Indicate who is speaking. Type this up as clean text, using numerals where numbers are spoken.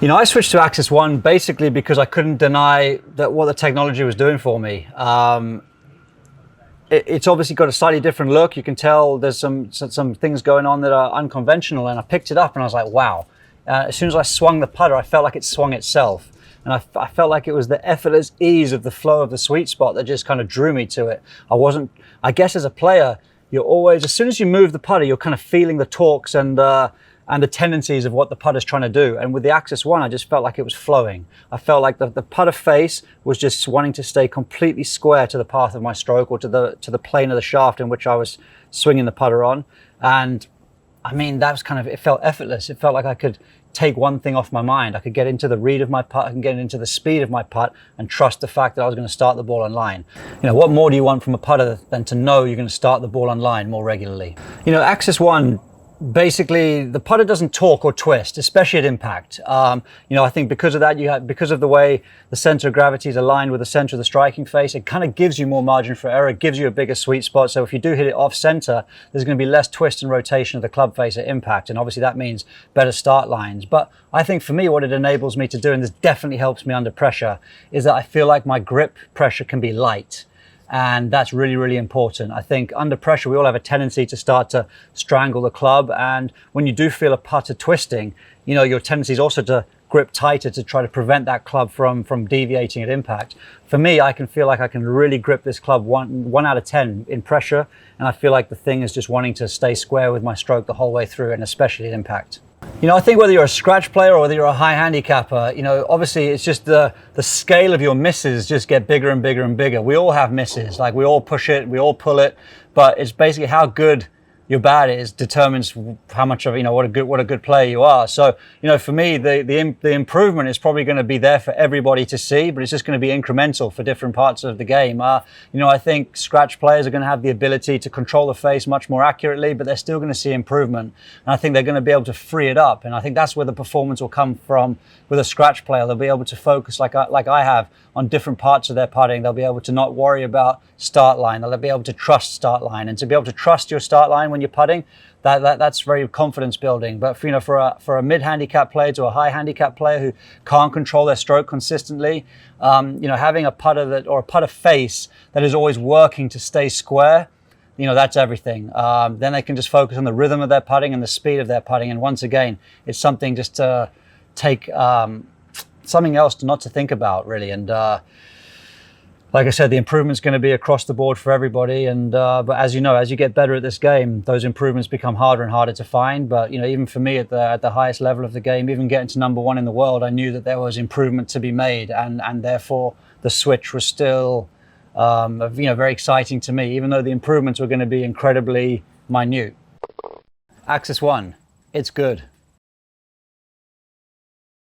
Speaker 1: I switched to Axis1 basically because I couldn't deny that what the technology was doing for me. It's obviously got a slightly different look. You can tell there's some things going on that are unconventional, and I picked it up and I was like, wow. As soon as I swung the putter, I felt like it swung itself. And I felt like it was the effortless ease of the flow of the sweet spot that just kind of drew me to it. I guess as a player, you're always, as soon as you move the putter, you're kind of feeling the torques and the tendencies of what the putter's trying to do. And with the Axis1, I just felt like it was flowing. I felt like the putter face was just wanting to stay completely square to the path of my stroke, or to the plane of the shaft in which I was swinging the putter on. And I mean, that was kind of, it felt effortless. It felt like I could take one thing off my mind. I could get into the read of my putt, I can get into the speed of my putt, and trust the fact that I was going to start the ball on line. What more do you want from a putter than to know you're going to start the ball on line more regularly? Axis1, basically the putter doesn't torque or twist, especially at impact. I think because of that, because of the way the center of gravity is aligned with the center of the striking face, it kind of gives you more margin for error. It gives you a bigger sweet spot. So if you do hit it off center, there's going to be less twist and rotation of the club face at impact. And obviously that means better start lines. But I think for me, what it enables me to do, and this definitely helps me under pressure, is that I feel like my grip pressure can be light. And that's really, really important. I think under pressure, we all have a tendency to start to strangle the club. And when you do feel a putter twisting, your tendency is also to grip tighter to try to prevent that club from deviating at impact. For me, I can feel like I can really grip this club one out of 10 in pressure. And I feel like the thing is just wanting to stay square with my stroke the whole way through, and especially at impact. I think whether you're a scratch player or whether you're a high handicapper, obviously it's just the scale of your misses just get bigger and bigger and bigger. We all have misses, like we all push it, we all pull it, but it's basically how good your bat is determines how much of what a good player you are. So for me, the improvement is probably going to be there for everybody to see, but it's just going to be incremental for different parts of the game. I think scratch players are going to have the ability to control the face much more accurately, but they're still going to see improvement, and I think they're going to be able to free it up. And I think that's where the performance will come from with a scratch player. They'll be able to focus like I have on different parts of their putting. They'll be able to not worry about start line. They'll be able to trust start line, and to be able to trust your start line when you're putting, that's very confidence building. But for a mid handicap player to a high handicap player who can't control their stroke consistently, having a putter or a putter face that is always working to stay square, that's everything. Then they can just focus on the rhythm of their putting and the speed of their putting. And once again, it's something just to take something else not to think about, really. And like I said, the improvement's going to be across the board for everybody. And but as you get better at this game, those improvements become harder and harder to find. But even for me at the highest level of the game, even getting to number one in the world, I knew that there was improvement to be made, and therefore the switch was still very exciting to me, even though the improvements were going to be incredibly minute. Axis1, it's good.